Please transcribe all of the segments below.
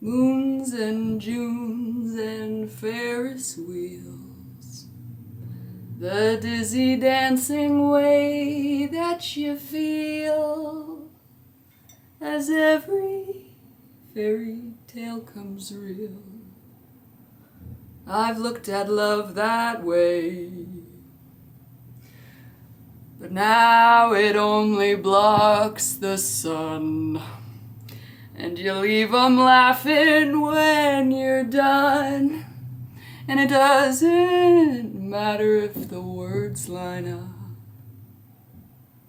Moons and Junes and Ferris wheels, the dizzy dancing way that you feel as every fairy tale comes real. I've looked at love that way, but now it only blocks the sun, and you leave 'em laughing when you're done, and it doesn't matter if the words line up.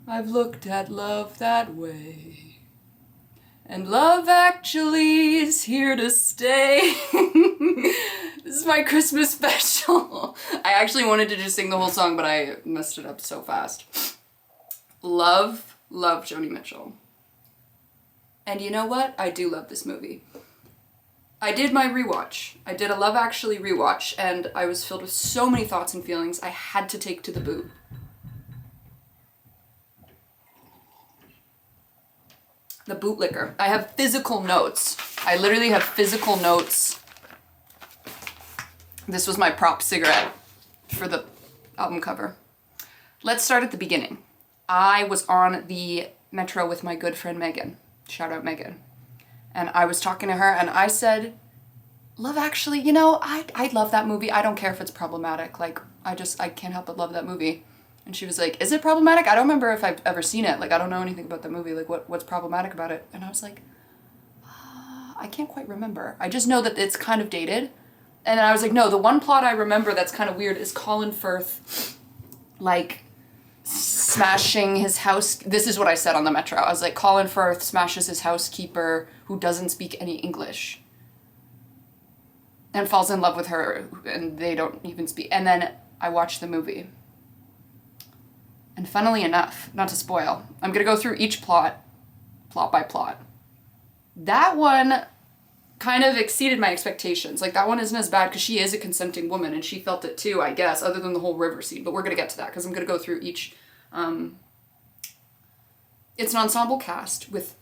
I've looked at love that way, and love actually is here to stay. This is my Christmas special. I actually wanted to just sing the whole song, but I messed it up so fast. Love Joni Mitchell. And you know what? I do love this movie. I did my rewatch. I did a Love Actually rewatch, and I was filled with so many thoughts and feelings I had to take to the boot. The bootlicker. I have physical notes. I literally have physical notes. This was my prop cigarette for the album cover. Let's start at the beginning. I was on the metro with my good friend Megan. Shout out Megan. And I was talking to her and I said, Love Actually, you know, I love that movie. I don't care if it's problematic. Like, I can't help but love that movie. And she was like, is it problematic? I don't remember if I've ever seen it. Like, I don't know anything about the movie. Like, what's problematic about it? And I was like, I can't quite remember. I just know that it's kind of dated. And then I was like, no, the one plot I remember that's kind of weird is Colin Firth, like, smashing his house. This is what I said on the metro. I was like, Colin Firth smashes his housekeeper who doesn't speak any English and falls in love with her, and they don't even speak. And then I watched the movie. And funnily enough, not to spoil, I'm gonna go through each plot by plot. That one kind of exceeded my expectations. Like, that one isn't as bad because she is a consenting woman and she felt it too, I guess, other than the whole river scene. But we're gonna get to that because I'm gonna go through each. It's an ensemble cast with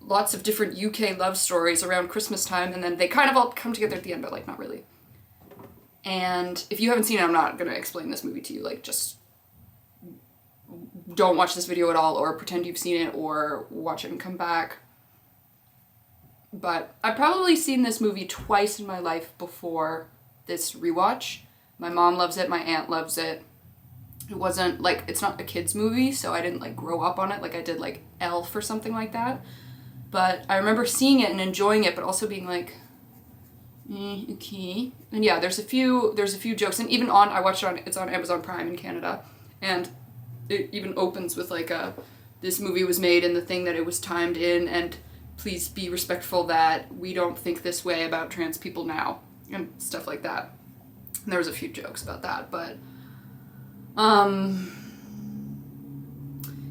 lots of different UK love stories around Christmas time, and then they kind of all come together at the end, but like not really. And if you haven't seen it, I'm not gonna explain this movie to you. Like, just don't watch this video at all, or pretend you've seen it, or watch it and come back. But I've probably seen this movie twice in my life before this rewatch. My mom loves it, my aunt loves it. It wasn't, like, it's not a kid's movie, so I didn't, like, grow up on it like I did, like, Elf or something like that. But I remember seeing it and enjoying it, but also being like, okay. And yeah, there's a few jokes, and even I watched it it's on Amazon Prime in Canada, and it even opens with, like, this movie was made in the thing that it was timed in, and please be respectful that we don't think this way about trans people now, and stuff like that. And there was a few jokes about that, but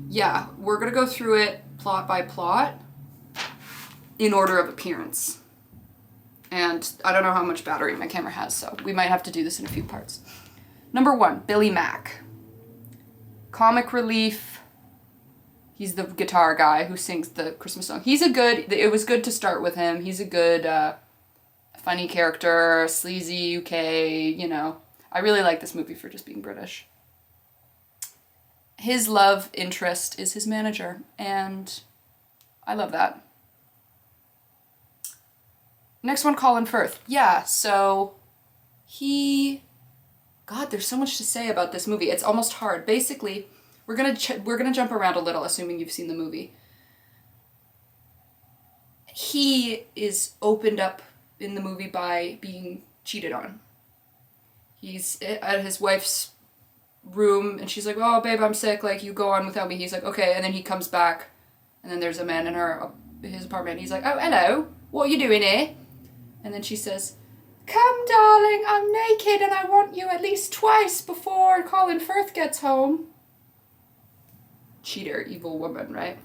yeah, we're gonna go through it plot by plot in order of appearance. And I don't know how much battery my camera has, so we might have to do this in a few parts. Number 1, Billy Mack. Comic relief. He's the guitar guy who sings the Christmas song. It was good to start with him. He's a good, funny character, sleazy UK, you know. I really like this movie for just being British. His love interest is his manager, and I love that. Next one, Colin Firth. Yeah, so God, there's so much to say about this movie. It's almost hard. Basically, we're gonna jump around a little, assuming you've seen the movie. He is opened up in the movie by being cheated on. He's at his wife's room, and she's like, oh, babe, I'm sick, like, you go on without me. He's like, okay, and then he comes back, and then there's a man in his apartment, and he's like, oh, hello, what are you doing here? And then she says, come, darling, I'm naked, and I want you at least twice before Colin Firth gets home. Cheater, evil woman, right?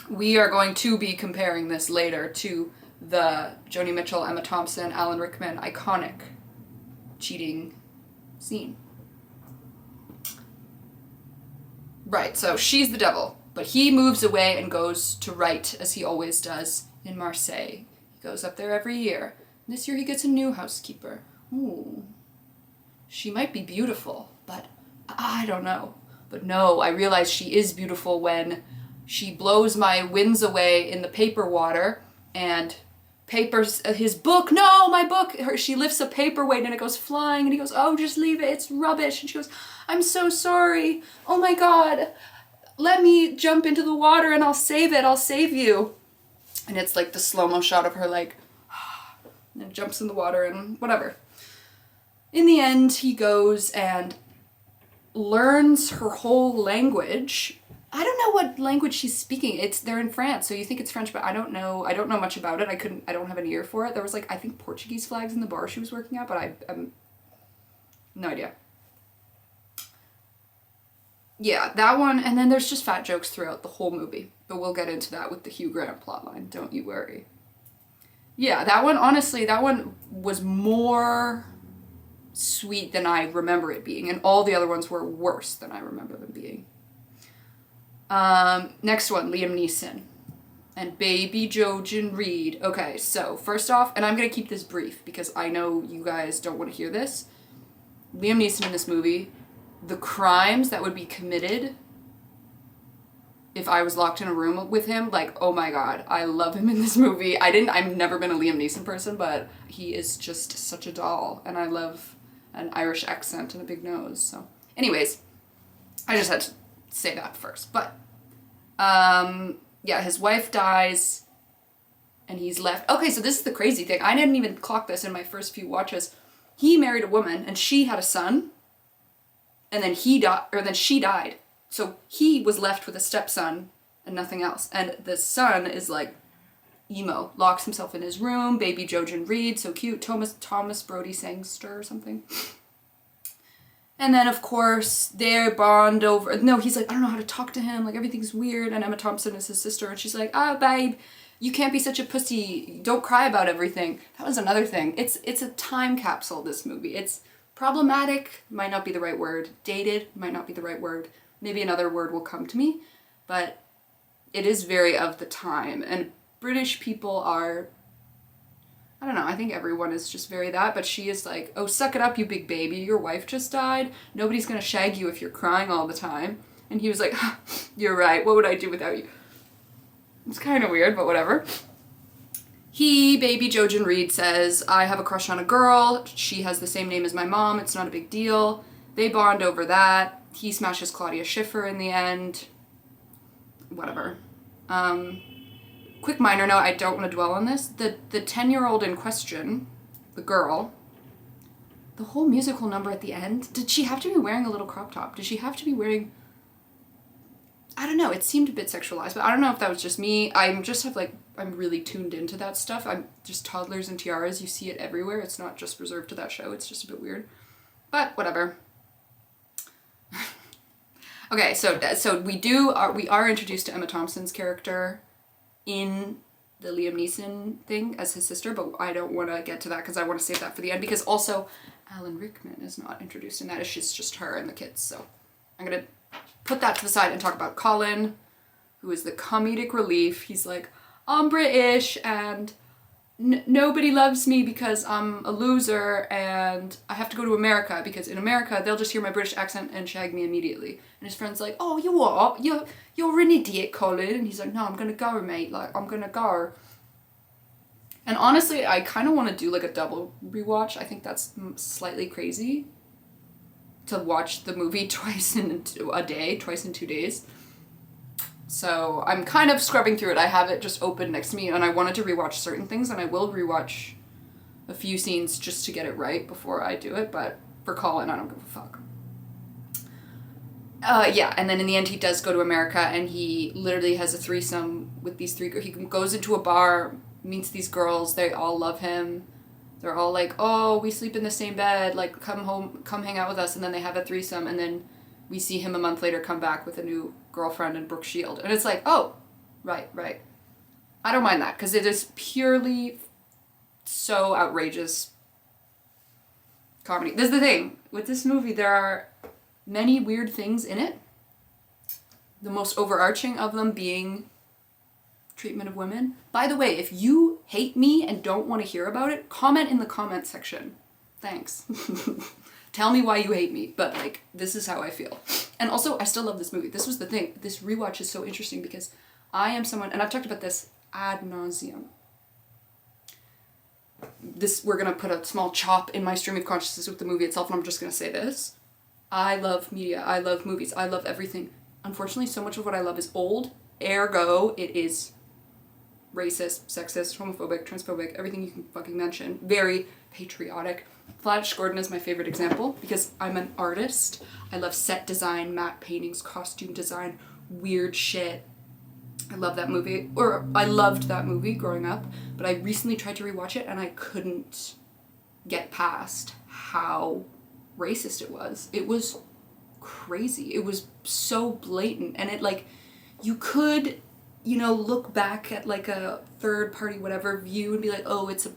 We are going to be comparing this later to the Joni Mitchell, Emma Thompson, Alan Rickman iconic cheating scene. Right, so she's the devil, but he moves away and goes to write, as he always does, in Marseille. He goes up there every year. And this year he gets a new housekeeper. Ooh. She might be beautiful, but I don't know. But no, I realize she is beautiful when she blows my winds away in the paper water and papers his book. No, my book. She lifts a paperweight and it goes flying and he goes, oh, just leave it. It's rubbish. And she goes, I'm so sorry. Oh my God. Let me jump into the water and I'll save it. I'll save you. And it's like the slow-mo shot of her like, and jumps in the water and whatever. In the end, he goes and learns her whole language. I don't know what language she's speaking. They're in France, so you think it's French, but I don't know much about it. I don't have an ear for it. There was like, I think Portuguese flags in the bar she was working at, but I'm no idea. Yeah, that one, and then there's just fat jokes throughout the whole movie, but we'll get into that with the Hugh Grant plotline, don't you worry. Yeah, that one, honestly, that one was more sweet than I remember it being, and all the other ones were worse than I remember them being. Next one, Liam Neeson and baby Jojen Reed. Okay, so first off, and I'm gonna keep this brief because I know you guys don't want to hear this. Liam Neeson in this movie, the crimes that would be committed if I was locked in a room with him, like, oh my God, I love him in this movie. I've never been a Liam Neeson person, but he is just such a doll, and I love an Irish accent and a big nose, so. Anyways, I just had to say that first, but, yeah, his wife dies, and he's left. Okay, so this is the crazy thing. I didn't even clock this in my first few watches. He married a woman, and she had a son, and then she died. So he was left with a stepson and nothing else. And the son is like emo, locks himself in his room, baby Jojen Reed, so cute, Thomas Brody Sangster or something. And then of course they bond over, no, he's like, I don't know how to talk to him, like everything's weird, and Emma Thompson is his sister, and she's like, oh babe, you can't be such a pussy, don't cry about everything. That was another thing. It's a time capsule, this movie. It's problematic, might not be the right word, dated, might not be the right word. Maybe another word will come to me, but it is very of the time. And British people are, I don't know, I think everyone is just very that, but she is like, oh, suck it up, you big baby, your wife just died. Nobody's gonna shag you if you're crying all the time. And he was like, you're right, what would I do without you? It's kind of weird, but whatever. He, baby Jojen Reed, says, I have a crush on a girl. She has the same name as my mom. It's not a big deal. They bond over that. He smashes Claudia Schiffer in the end. Whatever. Quick minor note, I don't want to dwell on this. The 10-year-old in question, the girl, the whole musical number at the end, did she have to be wearing a little crop top? Did she have to be wearing... I don't know, it seemed a bit sexualized, but I don't know if that was just me. I'm really tuned into that stuff. I'm just toddlers and tiaras, you see it everywhere. It's not just reserved to that show, it's just a bit weird. But whatever. Okay, so we are introduced to Emma Thompson's character in the Liam Neeson thing as his sister, but I don't want to get to that because I want to save that for the end, because also Alan Rickman is not introduced in that. It's just her and the kids, so I'm going to put that to the side and talk about Colin, who is the comedic relief. He's like, I'm British and nobody loves me because I'm a loser and I have to go to America because in America they'll just hear my British accent and shag me immediately. And his friend's like, oh, you what? You're an idiot, Colin. And he's like, no, I'm gonna go, mate. Like, I'm gonna go. And honestly, I kind of want to do like a double rewatch. I think that's slightly crazy to watch the movie twice in 2 days. So I'm kind of scrubbing through it. I have it just open next to me and I wanted to rewatch certain things and I will rewatch a few scenes just to get it right before I do it, but for Colin, I don't give a fuck. Yeah, and then in the end he does go to America and he literally has a threesome with these three girls. He goes into a bar, meets these girls, they all love him. They're all like, oh, we sleep in the same bed, like come home, come hang out with us, and then they have a threesome and then we see him a month later come back with a new girlfriend in Brooke Shield. And it's like, oh, right. I don't mind that, because it is purely so outrageous comedy. This is the thing. With this movie, there are many weird things in it. The most overarching of them being treatment of women. By the way, if you hate me and don't want to hear about it, comment in the comment section. Thanks. Tell me why you hate me, but like, this is how I feel. And also, I still love this movie. This was the thing. This rewatch is so interesting because I am someone, and I've talked about this ad nauseum. We're gonna put a small chop in my stream of consciousness with the movie itself, and I'm just gonna say this. I love media, I love movies, I love everything. Unfortunately, so much of what I love is old, ergo, it is racist, sexist, homophobic, transphobic, everything you can fucking mention. Very patriotic. Flash Gordon is my favorite example because I'm an artist. I love set design, matte paintings, costume design, weird shit. I love that movie, or I loved that movie growing up, but I recently tried to rewatch it and I couldn't get past how racist it was. It was crazy. It was so blatant, and it like, you could, you know, look back at like a third party whatever view and be like, oh, it's a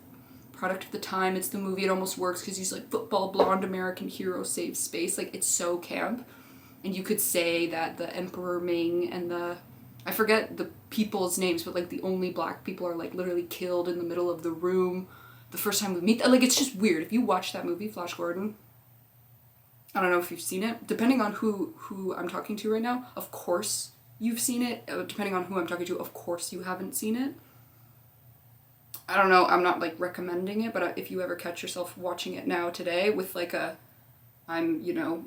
product of the time, it's the movie, it almost works because he's like football blonde American hero saves space, like it's so camp. And you could say that the Emperor Ming and I forget the people's names, but like the only black people are like literally killed in the middle of the room the first time we meet them. Like, it's just weird. If you watch that movie, Flash Gordon, I don't know if you've seen it, depending on who I'm talking to right now, of course you've seen it. Depending on who I'm talking to, of course you haven't seen it. I don't know, I'm not like recommending it, but if you ever catch yourself watching it now today with like I'm, you know,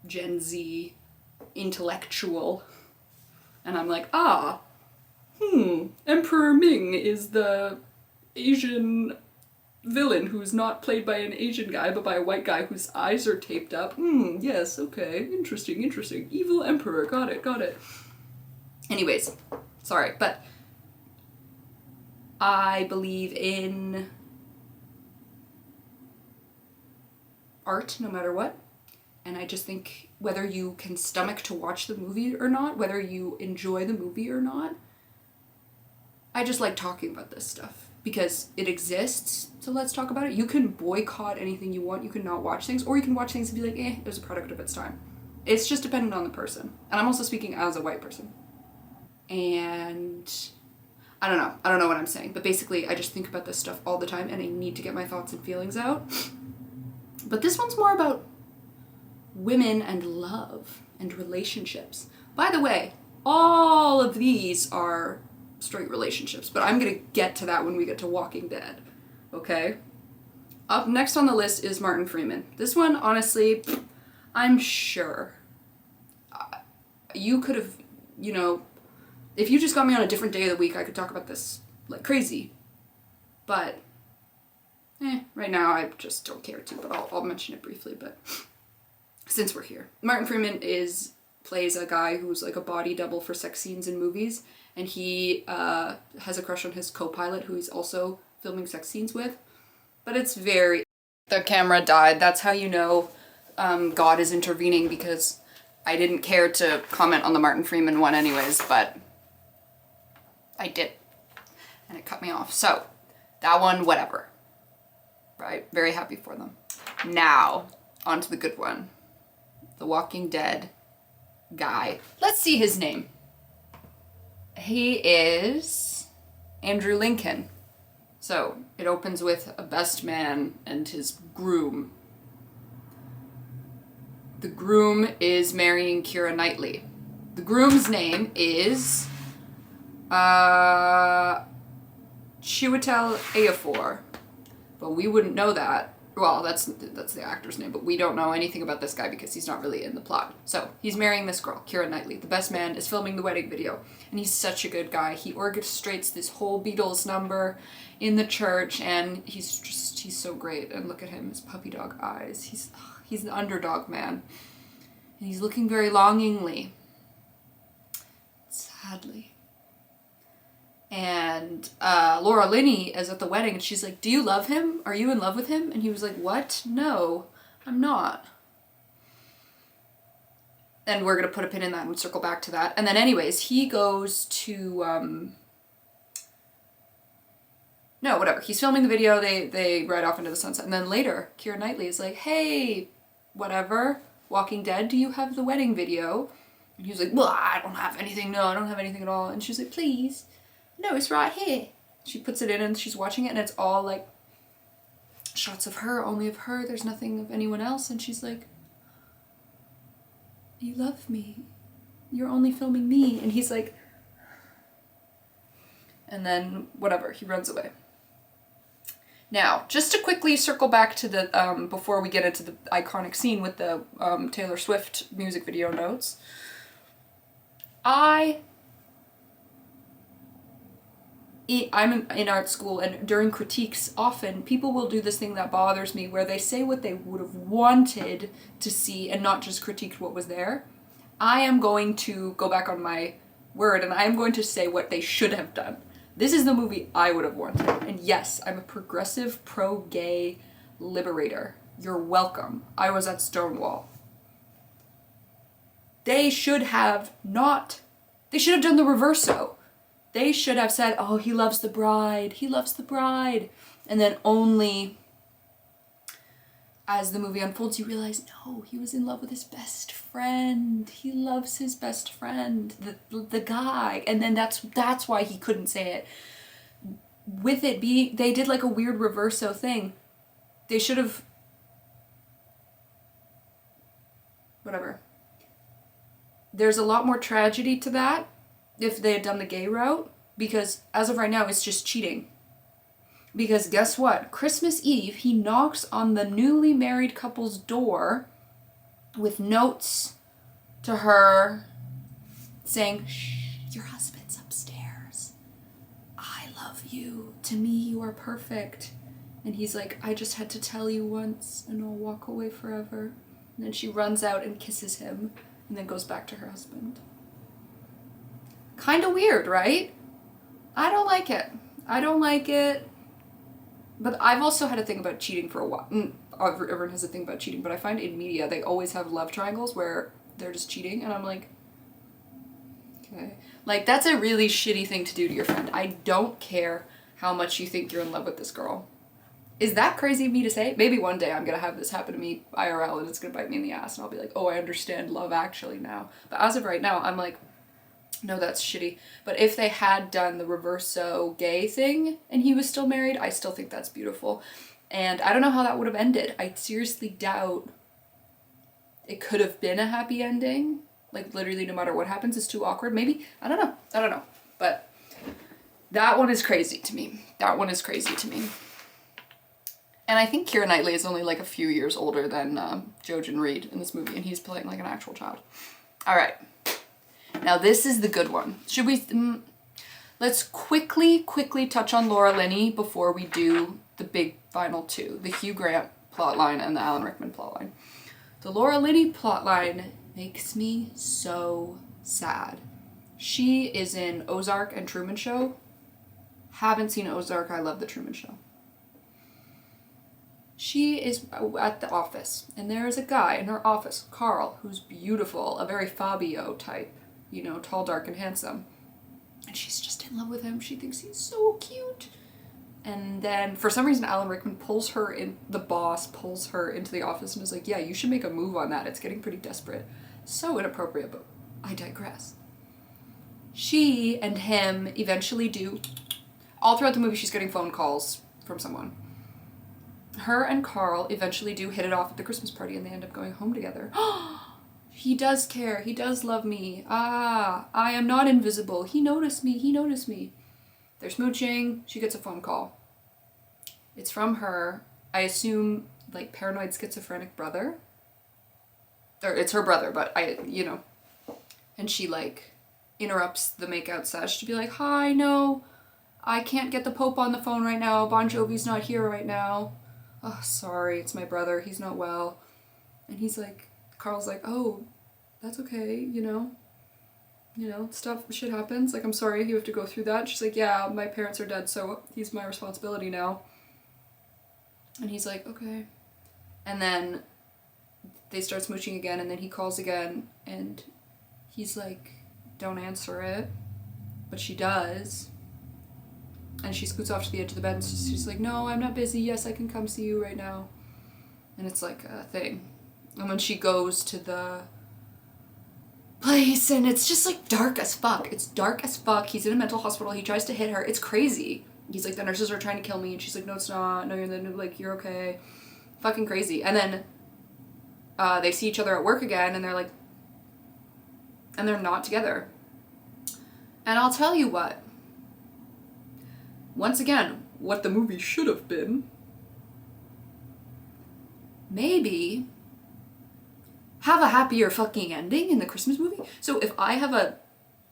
Gen Z intellectual, and I'm like, Emperor Ming is the Asian villain who's not played by an Asian guy, but by a white guy whose eyes are taped up. Yes, okay, interesting. Evil Emperor, got it. Anyways, sorry, but I believe in art no matter what, and I just think whether you can stomach to watch the movie or not, whether you enjoy the movie or not, I just like talking about this stuff because it exists, so let's talk about it. You can boycott anything you want, you can not watch things, or you can watch things and be like, it was a product of its time. It's just dependent on the person, and I'm also speaking as a white person. And I don't know what I'm saying, but basically I just think about this stuff all the time and I need to get my thoughts and feelings out. But this one's more about women and love and relationships. By the way, all of these are straight relationships, but I'm gonna get to that when we get to Walking Dead, okay? Up next on the list is Martin Freeman. This one, honestly, I'm sure you could have, you know, if you just got me on a different day of the week, I could talk about this like crazy. But, right now I just don't care to, but I'll mention it briefly, but since we're here. Martin Freeman plays a guy who's like a body double for sex scenes in movies, and he has a crush on his co-pilot who he's also filming sex scenes with. But it's very... The camera died. That's how you know God is intervening, because I didn't care to comment on the Martin Freeman one anyways, but I did, and it cut me off. So that one, whatever, right? Very happy for them. Now, on to the good one. The Walking Dead guy. Let's see his name. He is Andrew Lincoln. So it opens with a best man and his groom. The groom is marrying Keira Knightley. The groom's name is Chiwetel Ejiofor, but we wouldn't know that. Well, that's the actor's name, but we don't know anything about this guy because he's not really in the plot. So he's marrying this girl, Keira Knightley. The best man is filming the wedding video, and he's such a good guy. He orchestrates this whole Beatles number in the church, and he's so great. And look at him, his puppy dog eyes. He's the underdog man, and he's looking very longingly, sadly. And Laura Linney is at the wedding, and she's like, do you love him? Are you in love with him? And he was like, what? No, I'm not. And we're going to put a pin in that and circle back to that. And then anyways, he goes to, no, whatever. He's filming the video, they ride off into the sunset. And then later, Keira Knightley is like, hey, whatever, Walking Dead, do you have the wedding video? And he was like, well, I don't have anything. No, I don't have anything at all. And she's like, please. No, it's right here. She puts it in and she's watching it and it's all like shots of her, only of her. There's nothing of anyone else. And she's like, you love me. You're only filming me. And he's like, and then whatever, he runs away. Now, just to quickly circle back to the, before we get into the iconic scene with the Taylor Swift music video notes, I'm in art school, and during critiques, often people will do this thing that bothers me where they say what they would have wanted to see and not just critiqued what was there. I am going to go back on my word and I am going to say what they should have done. This is the movie I would have wanted. And yes, I'm a progressive, pro-gay liberator. You're welcome. I was at Stonewall. They should have they should have done the reverso. They should have said, oh, he loves the bride. He loves the bride. And then only as the movie unfolds, you realize, no, he was in love with his best friend. He loves his best friend, the guy. And then that's why he couldn't say it. With it being, they did like a weird reverso thing. They should have, whatever. There's a lot more tragedy to that if they had done the gay route, because as of right now, it's just cheating. Because guess what? Christmas Eve, he knocks on the newly married couple's door with notes to her saying, shh, your husband's upstairs. I love you. To me, you are perfect. And he's like, I just had to tell you once and I'll walk away forever. And then she runs out and kisses him and then goes back to her husband. Kind of weird, right? I don't like it. I don't like it. But I've also had a thing about cheating for a while. Everyone has a thing about cheating, but I find in media they always have love triangles where they're just cheating, and I'm like, okay. Like, that's a really shitty thing to do to your friend. I don't care how much you think you're in love with this girl. Is that crazy of me to say? Maybe one day I'm gonna have this happen to me IRL and it's gonna bite me in the ass and I'll be like, oh, I understand Love Actually now. But as of right now, I'm like, no, that's shitty. But if they had done the reverso gay thing and he was still married, I still think that's beautiful. And I don't know how that would have ended. I seriously doubt it could have been a happy ending. Like, literally no matter what happens, it's too awkward. Maybe, I don't know. But that one is crazy to me. And I think Keira Knightley is only like a few years older than Jojen Reed in this movie, and he's playing like an actual child. All right. Now this is the good one. Should we, let's quickly touch on Laura Linney before we do the big final two, the Hugh Grant plotline and the Alan Rickman plotline. The Laura Linney plotline makes me so sad. She is in Ozark and Truman Show. Haven't seen Ozark, I love the Truman Show. She is at the office, and there is a guy in her office, Carl, who's beautiful, a very Fabio type. You know, tall, dark, and handsome. And she's just in love with him. She thinks he's so cute. And then, for some reason, Alan Rickman the boss pulls her into the office and is like, yeah, you should make a move on that. It's getting pretty desperate. So inappropriate, but I digress. She and him eventually do, all throughout the movie, she's getting phone calls from someone. Her and Carl eventually do hit it off at the Christmas party and they end up going home together. He does care. He does love me. I am not invisible. He noticed me. They're smooching. She gets a phone call. It's from her, I assume, like, paranoid schizophrenic brother. Or it's her brother, but And she, like, interrupts the makeout sesh to be like, hi, no, I can't get the Pope on the phone right now. Bon Jovi's not here right now. Oh, sorry, it's my brother. He's not well. And he's like, Carl's like, oh, that's okay, shit happens. Like, I'm sorry you have to go through that. She's like, yeah, my parents are dead, so he's my responsibility now. And he's like, okay. And then they start smooching again, and then he calls again, and he's like, don't answer it. But she does. And she scoots off to the edge of the bed, and she's like, no, I'm not busy. Yes, I can come see you right now. And it's like a thing. And when she goes to place, and it's just like dark as fuck. It's dark as fuck. He's in a mental hospital. He tries to hit her. It's crazy. He's like, the nurses are trying to kill me, and she's like, no, it's not. No, you're okay. Fucking crazy. And then they see each other at work again, and they're like, and they're not together. And I'll tell you what. Once again, what the movie should have been. Maybe have a happier fucking ending in the Christmas movie. So if I have a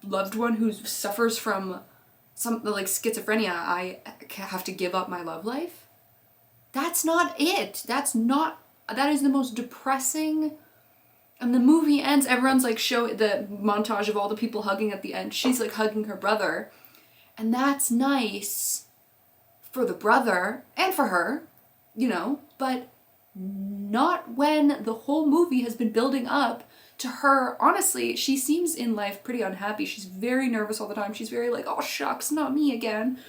loved one who suffers from something like schizophrenia, I have to give up my love life. That's not it. That is the most depressing. And the movie ends, everyone's like the montage of all the people hugging at the end. She's like hugging her brother. And that's nice for the brother and for her, you know, but not when the whole movie has been building up to her. Honestly, she seems in life pretty unhappy. She's very nervous all the time. She's very like, oh shucks, not me again.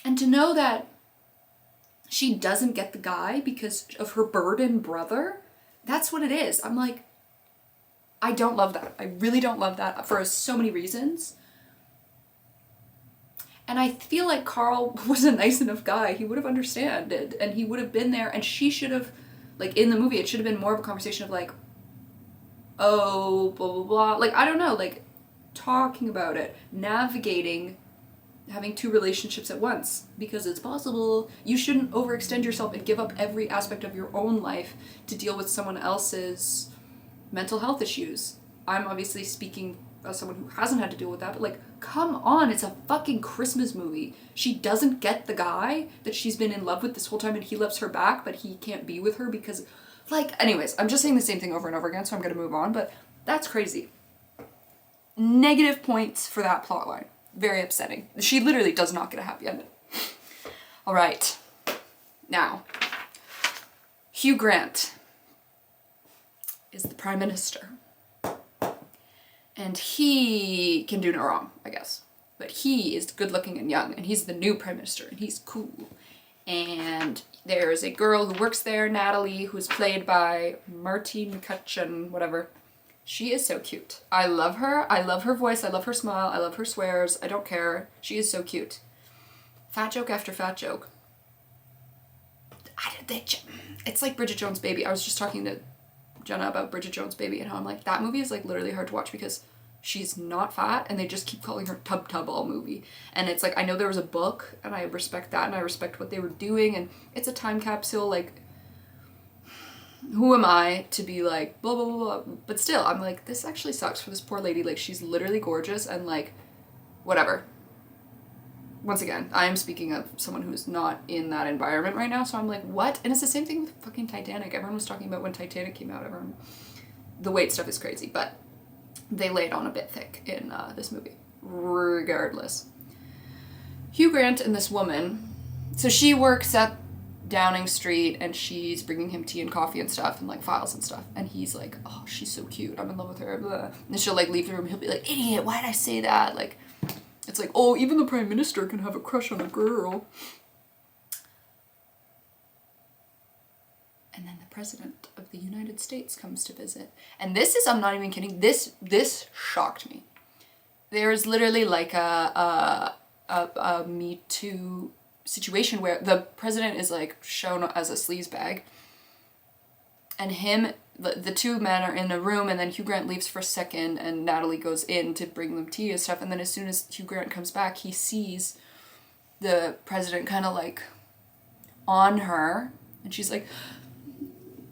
And to know that she doesn't get the guy because of her burdened brother, that's what it is. I'm like, I don't love that. I really don't love that for so many reasons. And I feel like Carl was a nice enough guy. He would have understood, and he would have been there, and she should have, like in the movie, it should have been more of a conversation of like, oh, blah, blah, blah. Like, I don't know, like talking about it, navigating, having two relationships at once, because it's possible. You shouldn't overextend yourself and give up every aspect of your own life to deal with someone else's mental health issues. I'm obviously speaking as someone who hasn't had to deal with that, but like, come on, it's a fucking Christmas movie. She doesn't get the guy that she's been in love with this whole time, and he loves her back, but he can't be with her because, like, anyways, I'm just saying the same thing over and over again, so I'm gonna move on, but that's crazy. Negative points for that plotline. Very upsetting. She literally does not get a happy ending. All right. Now, Hugh Grant is the Prime Minister. And he can do no wrong, I guess. But he is good looking and young, and he's the new Prime Minister, and he's cool. And there's a girl who works there, Natalie, who's played by Martine McCutcheon, whatever. She is so cute. I love her. I love her voice. I love her smile. I love her swears. I don't care. She is so cute. Fat joke after fat joke. It's like Bridget Jones' Baby. I was just talking to Jenna about Bridget Jones' Baby and how I'm like, that movie is like literally hard to watch because she's not fat and they just keep calling her Tub all movie. And it's like, I know there was a book and I respect that and I respect what they were doing and it's a time capsule, like, who am I to be like, blah, blah, blah, blah. But still, I'm like, this actually sucks for this poor lady. Like, she's literally gorgeous and like, whatever. Once again, I am speaking of someone who's not in that environment right now, so I'm like, what? And it's the same thing with fucking Titanic. Everyone was talking about when Titanic came out, the weight stuff is crazy, but they laid on a bit thick in this movie, regardless. Hugh Grant and this woman, so she works at Downing Street and she's bringing him tea and coffee and stuff and like files and stuff, and he's like, oh, she's so cute, I'm in love with her, blah. And she'll like leave the room, he'll be like, idiot, why'd I say that? Like, it's like, oh, even the Prime Minister can have a crush on a girl. And then the President of the United States comes to visit. And this is, I'm not even kidding, this shocked me. There's literally like a Me Too situation where the president is like shown as a sleazebag. And the two men are in a room, and then Hugh Grant leaves for a second, and Natalie goes in to bring them tea and stuff, and then as soon as Hugh Grant comes back, he sees the president kind of like on her, and she's like,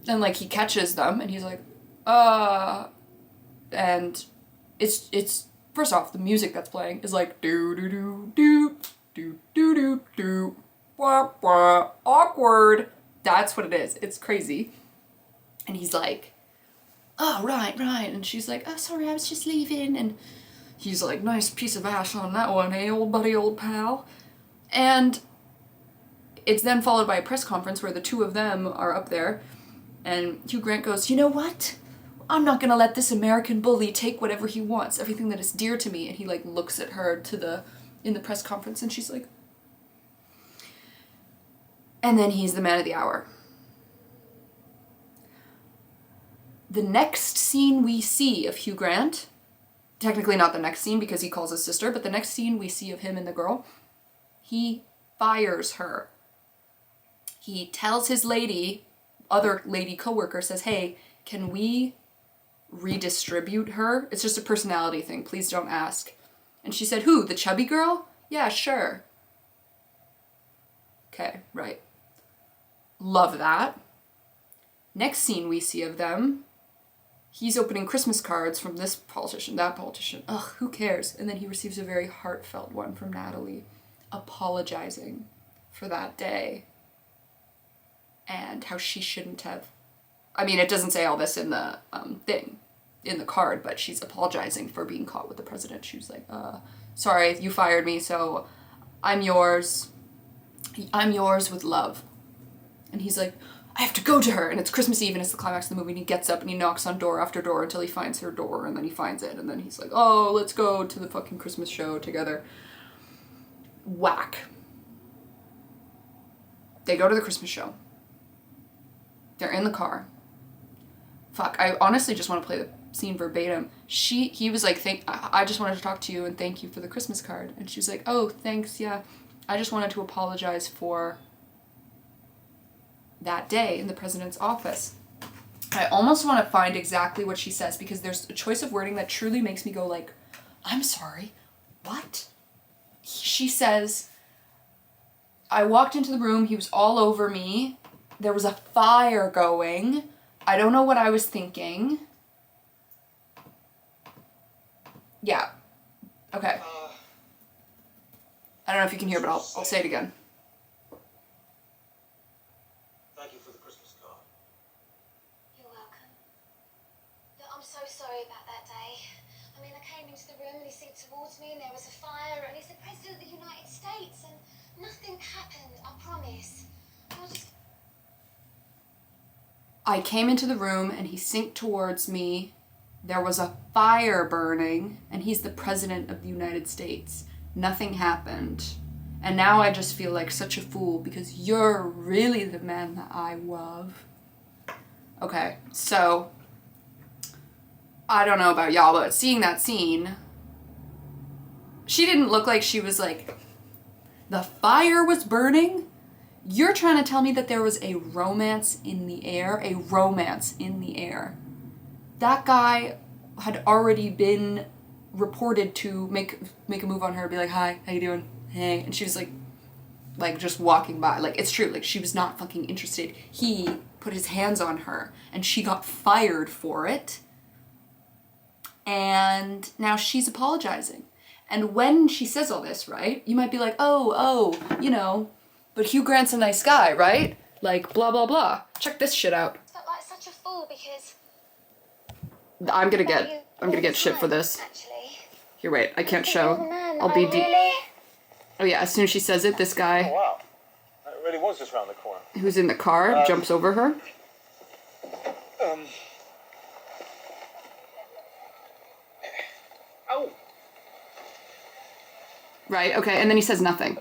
and like he catches them, and he's like, and it's first off, the music that's playing is like do do do do do do do do wah wah awkward. That's what it is. It's crazy. And he's like, oh, right. And she's like, oh, sorry, I was just leaving. And he's like, nice piece of ass on that one, hey, old buddy, old pal. And it's then followed by a press conference where the two of them are up there. And Hugh Grant goes, you know what? I'm not going to let this American bully take whatever he wants, everything that is dear to me. And he like looks at her in the press conference, and she's like, and then he's the man of the hour. The next scene we see of Hugh Grant, technically not the next scene because he calls his sister, but the next scene we see of him and the girl, he fires her. He tells his other lady coworker, says, hey, can we redistribute her? It's just a personality thing. Please don't ask. And she said, who? The chubby girl? Yeah, sure. Okay, right. Love that. Next scene we see of them, he's opening Christmas cards from this politician, that politician. Ugh, who cares? And then he receives a very heartfelt one from Natalie, apologizing for that day and how she shouldn't have. I mean, it doesn't say all this in the in the card, but she's apologizing for being caught with the president. She was like, sorry, you fired me, so I'm yours. I'm yours with love. And he's like, I have to go to her. And it's Christmas Eve and it's the climax of the movie. And he gets up and he knocks on door after door until he finds her door. And then he finds it. And then he's like, oh, let's go to the fucking Christmas show together. Whack. They go to the Christmas show. They're in the car. Fuck, I honestly just want to play the scene verbatim. He was like, I just wanted to talk to you and thank you for the Christmas card. And she was like, oh, thanks, yeah. I just wanted to apologize for that day in the president's office. I almost want to find exactly what she says because there's a choice of wording that truly makes me go like, I'm sorry, what? She says, I walked into the room, he was all over me, there was a fire going, I don't know what I was thinking. Yeah, okay. I don't know if you can hear, but I'll say it again. Thank you for the Christmas card. You're welcome. Look, I'm so sorry about that day. I mean, I came into the room and he seemed towards me and there was a fire and he's the President of the United States and nothing happened, I promise. I came into the room and he synced towards me. There was a fire burning and he's the President of the United States. Nothing happened. And now I just feel like such a fool because you're really the man that I love. Okay, so I don't know about y'all, but seeing that scene, she didn't look like she was like, the fire was burning? You're trying to tell me that there was a romance in the air? A romance in the air. That guy had already been reported to make a move on her, be like, hi, how you doing? Hey. And she was like just walking by. Like, it's true, like she was not fucking interested. He put his hands on her and she got fired for it. And now she's apologizing. And when she says all this, right, you might be like, oh, you know, but Hugh Grant's a nice guy, right? Like, blah, blah, blah. Check this shit out. I felt like such a fool because I'm gonna get shit for this. actually. Here, wait, I can't show. Man, I'll be deep. really? Oh yeah, as soon as she says it, this guy Oh, wow. That really was just around the corner. who's in the car jumps over her. Oh! Right, okay, and then he says nothing.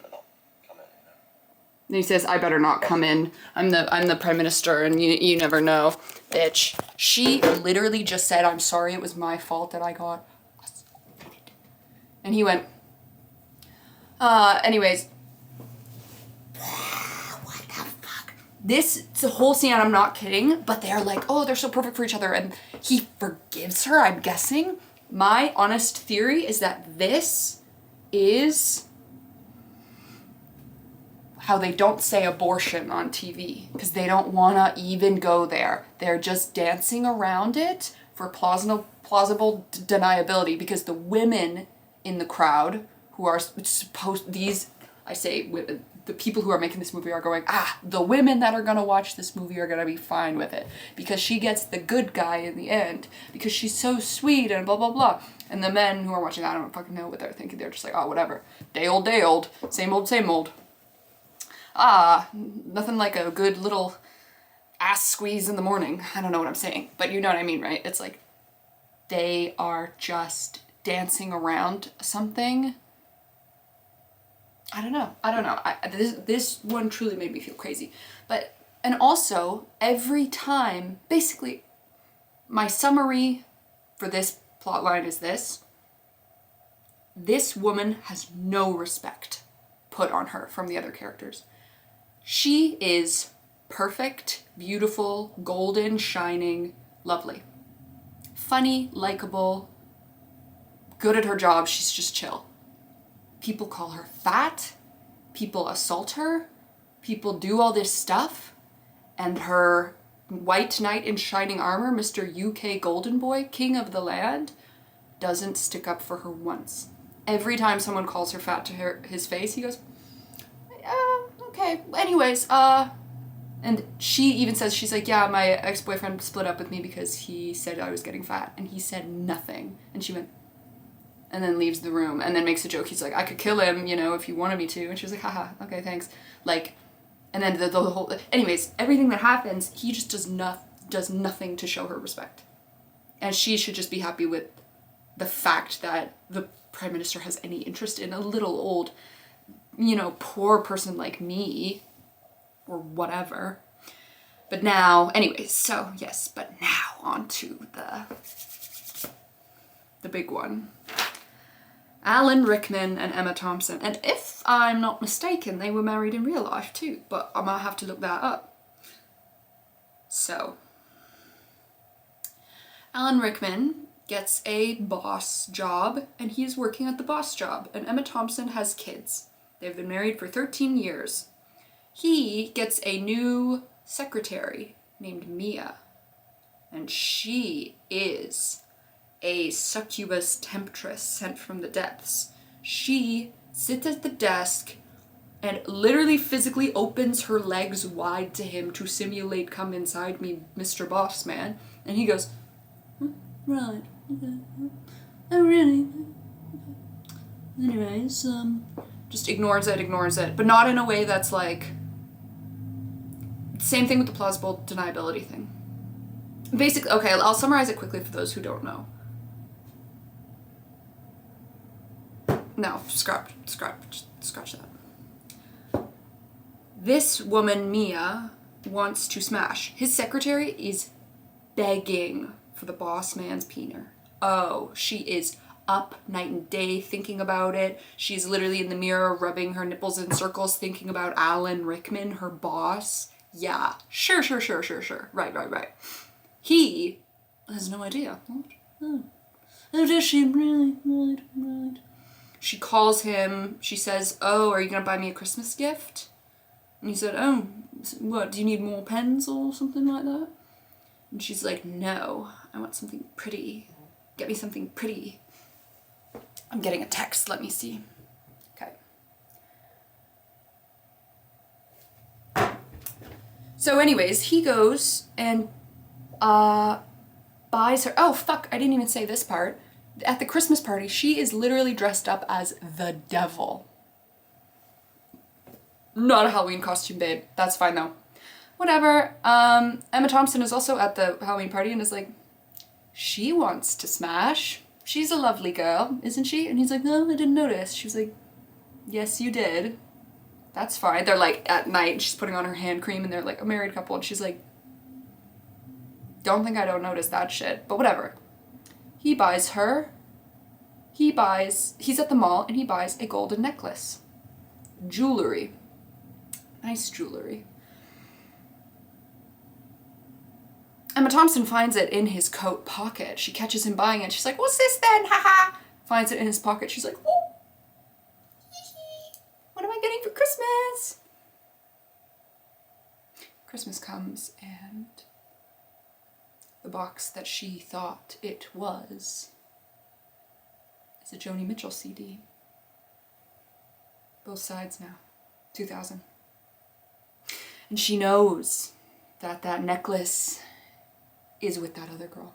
Then he says, I better not come in. I'm the prime minister and you never know. Bitch. She literally just said, I'm sorry, it was my fault that I got assaulted. And he went, anyways. What the fuck? It's a whole scene, I'm not kidding, but they're like, oh, they're so perfect for each other. And he forgives her, I'm guessing. My honest theory is that this is how they don't say abortion on TV because they don't want to even go there. They're just dancing around it for plausible deniability because the women in the crowd who are supposed, the people who are making this movie are going, the women that are going to watch this movie are going to be fine with it because she gets the good guy in the end because she's so sweet and blah, blah, blah. And the men who are watching, I don't fucking know what they're thinking. They're just like, oh, whatever. Day old, same old, same old. Nothing like a good little ass squeeze in the morning. I don't know what I'm saying, but you know what I mean, right? It's like they are just dancing around something. I don't know. This one truly made me feel crazy. And also, every time, basically, my summary for this plotline is this. This woman has no respect put on her from the other characters. She is perfect, beautiful, golden, shining, lovely. Funny, likable, good at her job, she's just chill. People call her fat, people assault her, people do all this stuff, and her white knight in shining armor, Mr. UK Golden Boy, king of the land, doesn't stick up for her once. Every time someone calls her fat to his face, he goes, okay, anyways, and she even says, she's like, yeah, my ex-boyfriend split up with me because he said I was getting fat, and he said nothing, and she went, and then leaves the room, and then makes a joke, he's like, I could kill him, you know, if you wanted me to, and she was like, haha, okay, thanks, like, and then the whole, anyways, everything that happens, he just does nothing to show her respect, and she should just be happy with the fact that the Prime Minister has any interest in a little old, you know, poor person like me, or whatever. But now, anyways, so yes, but now on to the big one. Alan Rickman and Emma Thompson. And if I'm not mistaken, they were married in real life too, but I might have to look that up. So, Alan Rickman gets a boss job, and he's working at the boss job, and Emma Thompson has kids. They've been married for 13 years. He gets a new secretary named Mia, and she is a succubus temptress sent from the depths. She sits at the desk and literally physically opens her legs wide to him to simulate, come inside me, Mr. Boss Man. And he goes, right, okay, oh really? Anyways, just ignores it, but not in a way that's like, same thing with the plausible deniability thing. Basically, okay, I'll summarize it quickly for those who don't know. No, scratch that. This woman, Mia, wants to smash. His secretary is begging for the boss man's peener. Oh, she is up night and day thinking about it. She's literally in the mirror rubbing her nipples in circles thinking about Alan Rickman, her boss. Yeah, sure. Right. He has no idea. What? Oh, does she really? Right. She calls him, she says, oh, are you gonna buy me a Christmas gift? And he said, oh, what, do you need more pens or something like that? And she's like, no, I want something pretty. Get me something pretty. I'm getting a text, let me see. Okay. So anyways, he goes and buys her, oh fuck, I didn't even say this part. At the Christmas party, she is literally dressed up as the devil. Not a Halloween costume, babe. That's fine though. Whatever. Emma Thompson is also at the Halloween party and is like, she wants to smash. She's a lovely girl, isn't she? And he's like, no, I didn't notice. She was like, yes, you did. That's fine. They're like at night and she's putting on her hand cream and they're like a married couple and she's like, don't think I don't notice that shit, but whatever. He buys her, he's at the mall and he buys a golden necklace. Jewelry. Nice jewelry. Emma Thompson finds it in his coat pocket. She catches him buying it. She's like, what's this then? Haha. Finds it in his pocket. She's like, oh, what am I getting for Christmas? Christmas comes and the box that she thought it was is a Joni Mitchell CD. Both sides now. 2000. And she knows that that necklace is with that other girl.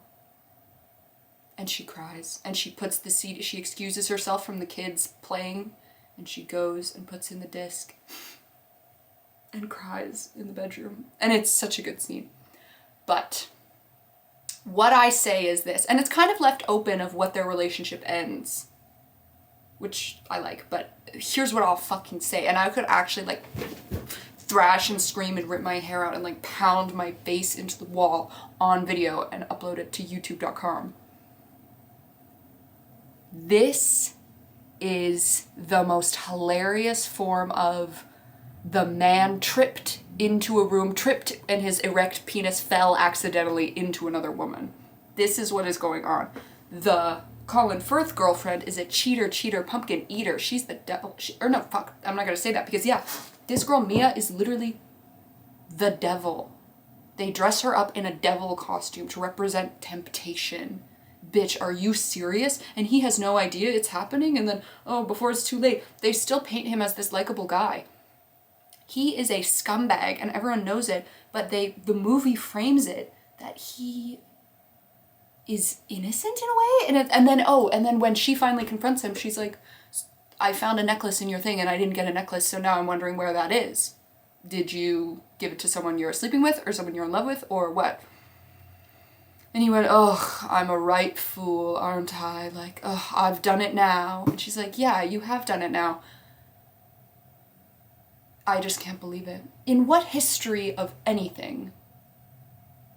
And she cries. And she puts the CD, she excuses herself from the kids playing, and she goes and puts in the disc and cries in the bedroom. And it's such a good scene. But what I say is this, and it's kind of left open of what their relationship ends, which I like, but here's what I'll fucking say, and I could actually like thrash and scream and rip my hair out and like pound my face into the wall on video and upload it to youtube.com. This is the most hilarious form of the man tripped into a room, tripped, and his erect penis fell accidentally into another woman. This is what is going on. The Colin Firth girlfriend is a cheater, pumpkin eater. She's the devil. I'm not gonna say that because yeah, this girl Mia is literally the devil. They dress her up in a devil costume to represent temptation. Bitch, are you serious? And he has no idea it's happening, and then, oh, before it's too late, they still paint him as this likable guy. He is a scumbag, and everyone knows it, but the movie frames it that he is innocent in a way, and then when she finally confronts him, she's like, I found a necklace in your thing, and I didn't get a necklace, so now I'm wondering where that is. Did you give it to someone you're sleeping with, or someone you're in love with, or what? And he went, oh, I'm a right fool, aren't I? Like, oh, I've done it now. And she's like, yeah, you have done it now. I just can't believe it. In what history of anything,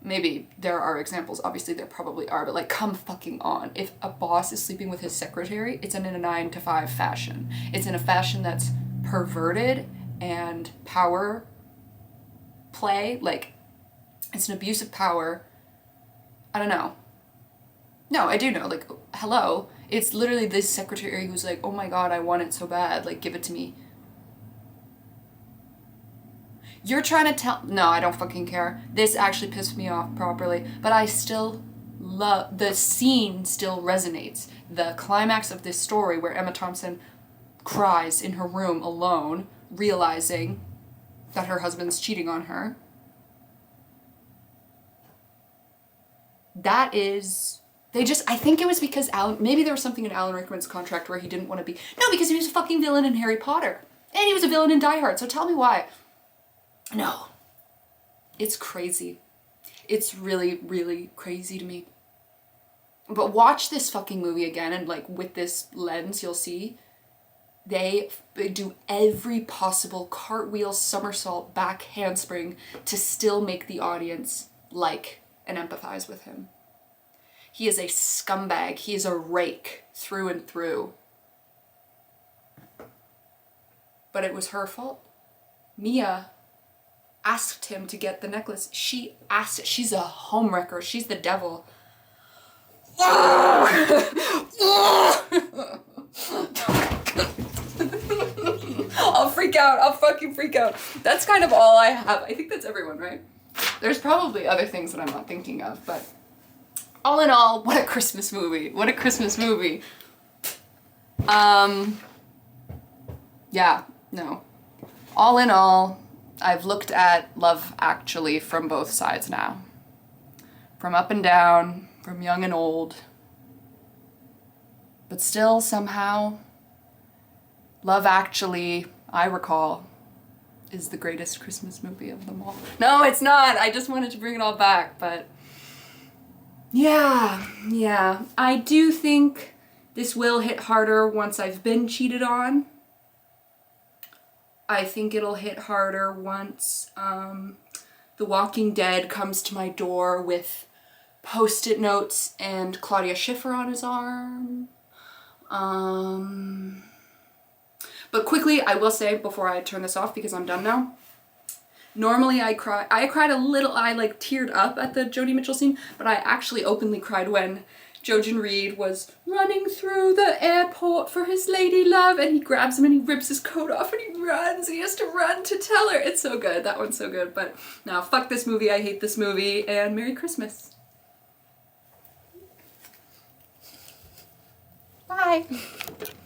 maybe there are examples, obviously there probably are, but like, come fucking on. If a boss is sleeping with his secretary, it's in a 9-to-5 fashion. It's in a fashion that's perverted and power play, like, it's an abuse of power. I don't know. No, I do know, like, hello. It's literally this secretary who's like, oh my god, I want it so bad, like, give it to me. You're trying to tell, no, I don't fucking care. This actually pissed me off properly, but I still love, the scene still resonates. The climax of this story where Emma Thompson cries in her room alone, realizing that her husband's cheating on her. That is, I think it was because maybe there was something in Alan Rickman's contract where he didn't want to be, no, because he was a fucking villain in Harry Potter. And he was a villain in Die Hard, so tell me why. No. It's crazy. It's really, really crazy to me. But watch this fucking movie again, and like with this lens, you'll see they do every possible cartwheel, somersault, back handspring to still make the audience like and empathize with him. He is a scumbag. He is a rake through and through. But it was her fault. Mia asked him to get the necklace. She asked it. She's a homewrecker. She's the devil. I'll freak out. I'll fucking freak out. That's kind of all I have. I think that's everyone, right? There's probably other things that I'm not thinking of, but all in all, what a Christmas movie. What a Christmas movie. Yeah, no. All in all, I've looked at Love Actually from both sides now. From up and down, from young and old. But still, somehow, Love Actually, I recall, is the greatest Christmas movie of them all. No, it's not. I just wanted to bring it all back, but yeah. I do think this will hit harder once I've been cheated on. I think it'll hit harder once The Walking Dead comes to my door with Post-it notes and Claudia Schiffer on his arm. But quickly, I will say before I turn this off, because I'm done now, normally I cried a little, I like teared up at the Joni Mitchell scene, but I actually openly cried when Jojen Reed was running through the airport for his lady love, and he grabs him and he rips his coat off and he runs. He has to run to tell her. It's so good. That one's so good. But now, fuck this movie. I hate this movie. And Merry Christmas. Bye.